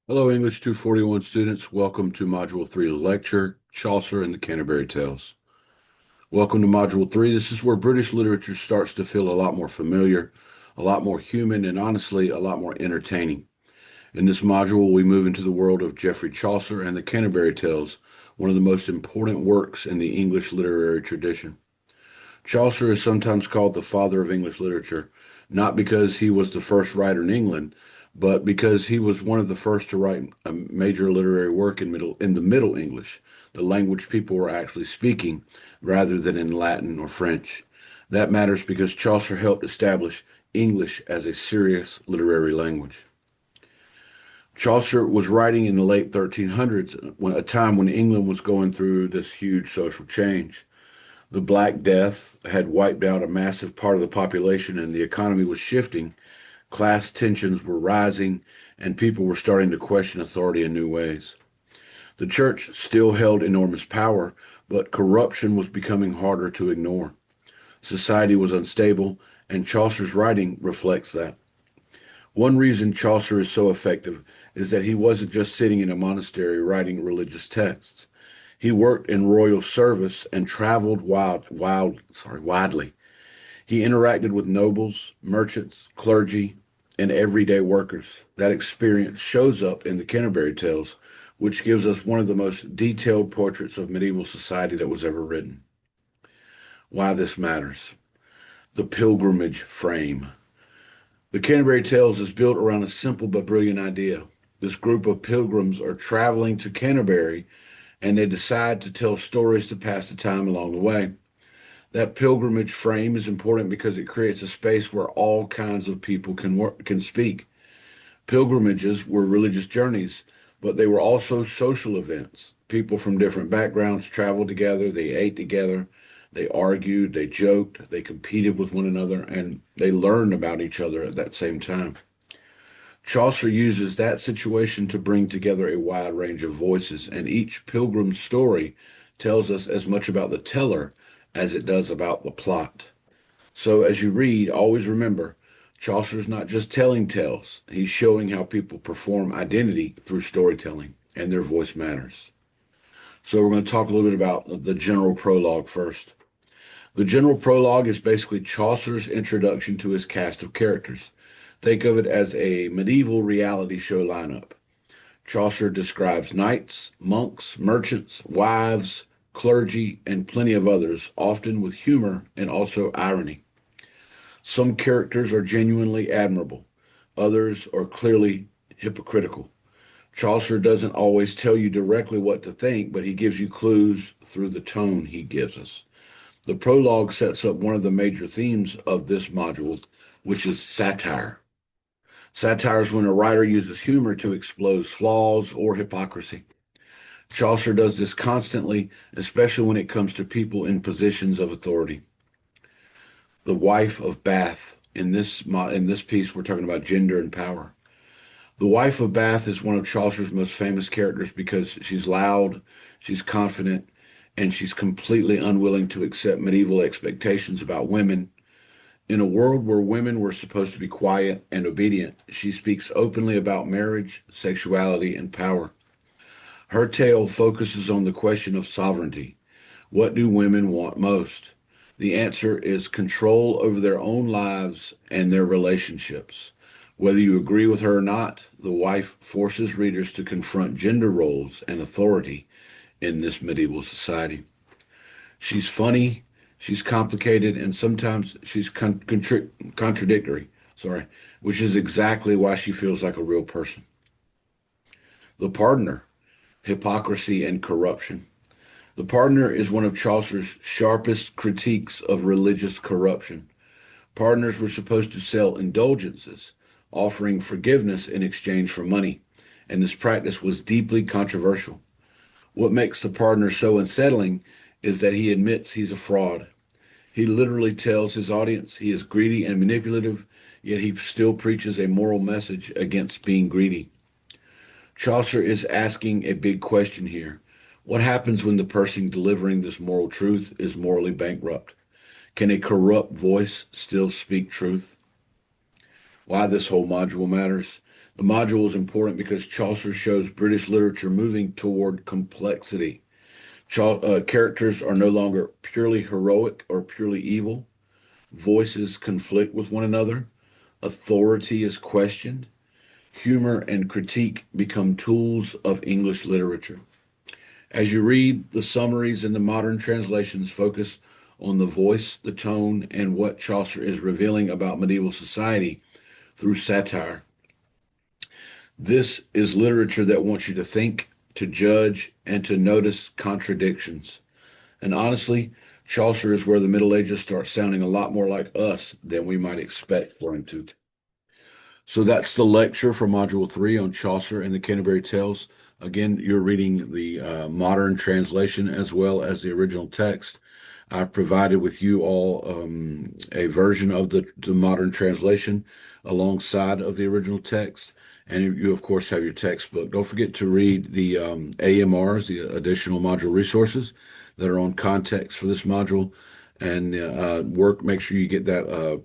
Hello, English 241 students. Welcome to Module 3 lecture, Chaucer and the Canterbury Tales. Welcome to Module 3. This is where British literature starts to feel a lot more familiar, a lot more human, and honestly, a lot more entertaining. In this module, we move into the world of Geoffrey Chaucer and the Canterbury Tales, one of the most important works in the English literary tradition. Chaucer is sometimes called the father of English literature, not because he was the first writer in England, but because he was one of the first to write a major literary work in the Middle English, the language people were actually speaking, rather than in Latin or French. That matters because Chaucer helped establish English as a serious literary language. Chaucer was writing in the late 1300s, a time when England was going through this huge social change. The Black Death had wiped out a massive part of the population, and the economy was shifting. Class tensions were rising, and people were starting to question authority in new ways. The church still held enormous power, but corruption was becoming harder to ignore. Society was unstable, and Chaucer's writing reflects that. One reason Chaucer is so effective is that he wasn't just sitting in a monastery writing religious texts. He worked in royal service and traveled widely. He interacted with nobles, merchants, clergy, and everyday workers. That experience shows up in the Canterbury Tales, which gives us one of the most detailed portraits of medieval society that was ever written. Why this matters. The pilgrimage frame. The Canterbury Tales is built around a simple but brilliant idea. This group of pilgrims are traveling to Canterbury and they decide to tell stories to pass the time along the way. That pilgrimage frame is important because it creates a space where all kinds of people can speak. Pilgrimages were religious journeys, but they were also social events. People from different backgrounds traveled together, they ate together, they argued, they joked, they competed with one another, and they learned about each other at that same time. Chaucer uses that situation to bring together a wide range of voices, and each pilgrim's story tells us as much about the teller as it does about the plot. So as you read, always remember, Chaucer's not just telling tales, he's showing how people perform identity through storytelling, and their voice matters. So we're going to talk a little bit about the general prologue first. The general prologue is basically Chaucer's introduction to his cast of characters. Think of it as a medieval reality show lineup. Chaucer describes knights, monks, merchants, wives, clergy, and plenty of others, often with humor and also irony. Some characters are genuinely admirable, others are clearly hypocritical. Chaucer doesn't always tell you directly what to think, but he gives you clues through the tone he gives us. The prologue sets up one of the major themes of this module, which is satire. Satire is when a writer uses humor to expose flaws or hypocrisy. Chaucer does this constantly, especially when it comes to people in positions of authority. The wife of Bath. In this piece, we're talking about gender and power. The wife of Bath is one of Chaucer's most famous characters because she's loud, she's confident, and she's completely unwilling to accept medieval expectations about women. In a world where women were supposed to be quiet and obedient, she speaks openly about marriage, sexuality, and power. Her tale focuses on the question of sovereignty. What do women want most? The answer is control over their own lives and their relationships. Whether you agree with her or not, the wife forces readers to confront gender roles and authority in this medieval society. She's funny, she's complicated, and sometimes she's contradictory, sorry, which is exactly why she feels like a real person. The Pardoner, hypocrisy and corruption. The Pardoner is one of Chaucer's sharpest critiques of religious corruption. Pardoners were supposed to sell indulgences, offering forgiveness in exchange for money, and this practice was deeply controversial. What makes the pardoner so unsettling is that he admits he's a fraud. He literally tells his audience he is greedy and manipulative, yet he still preaches a moral message against being greedy. Chaucer is asking a big question here. What happens when the person delivering this moral truth is morally bankrupt? Can a corrupt voice still speak truth? Why this whole module matters. The module is important because Chaucer shows British literature moving toward complexity. Characters are no longer purely heroic or purely evil. Voices conflict with one another. Authority is questioned. Humor and critique become tools of English literature. As you read, the summaries and the modern translations focus on the voice, the tone, and what Chaucer is revealing about medieval society through satire. This is literature that wants you to think, to judge, and to notice contradictions. And honestly, Chaucer is where the Middle Ages start sounding a lot more like us than we might expect for him to. So that's the lecture for Module 3 on Chaucer and the Canterbury Tales. Again, you're reading the modern translation as well as the original text. I've provided with you all a version of the modern translation alongside of the original text. And you, of course, have your textbook. Don't forget to read the AMRs, the additional module resources that are on context for this module, and make sure you get that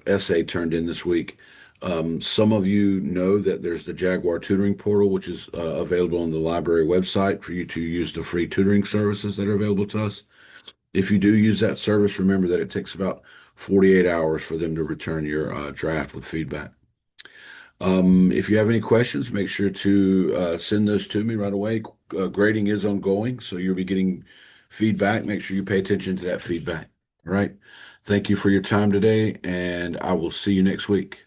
essay turned in this week. Some of you know that there's the Jaguar tutoring portal, which is available on the library website for you to use the free tutoring services that are available to us. If you do use that service, remember that it takes about 48 hours for them to return your draft with feedback. If you have any questions, make sure to send those to me right away. Grading is ongoing, so you'll be getting feedback. Make sure you pay attention to that feedback. All right. Thank you for your time today, and I will see you next week.